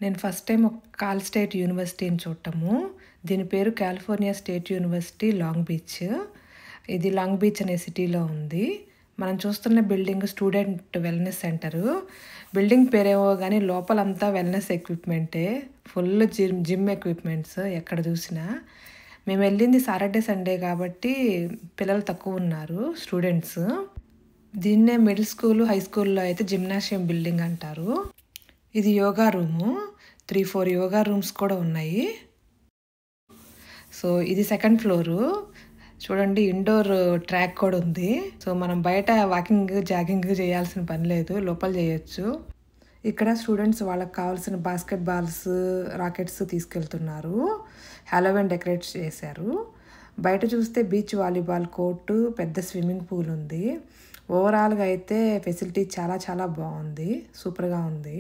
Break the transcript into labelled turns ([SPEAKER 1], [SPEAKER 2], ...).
[SPEAKER 1] నేను first time ఒక call state యూనివర్సిటీని చూడటము. దీని పేరు California state university long beach. ఇది లాంగ్ బీచ్ అనే సిటీలో ఉంది. మనం చూస్తున్న building student wellness centre. Building పేరేమో గానీ లోపలంతా వెల్‌నెస్ ఎక్విప్‌మెంటే. ఫుల్ జిమ్ ఎక్విప్‌మెంట్స్ ఎక్కడ చూసినా. మేమెళ్ళింది సాటర్‌డే, సండే కాబట్టి పిల్లలు తక్కువున్నారు స్టూడెంట్స్. దీన్నే మిడిల్ స్కూలు, హై స్కూల్‌లో అయితే జిమ్నాషియం బిల్డింగ్ అంటారు. ఇది యోగా రూము. 3, 4 యోగా రూమ్స్ కూడా ఉన్నాయి. సో, ఇది సెకండ్ ఫ్లోరు. చూడండి ఇండోర్ ట్రాక్ కూడా ఉంది. సో, మనం బయట వాకింగ్, జాగింగ్ చేయాల్సిన పని లేదు. లోపల చేయొచ్చు. ఇక్కడ స్టూడెంట్స్ వాళ్ళకి కావాల్సిన బాస్కెట్ బాల్స్, రాకెట్స్ తీసుకెళ్తున్నారు. హాలోవీన్ డెకరేట్ చేశారు. బయట చూస్తే బీచ్ వాలీబాల్ కోర్టు, పెద్ద స్విమ్మింగ్ పూల్ ఉంది. ఓవరాల్‌గా అయితే ఫెసిలిటీ చాలా చాలా బావుంది. సూపర్‌గా ఉంది.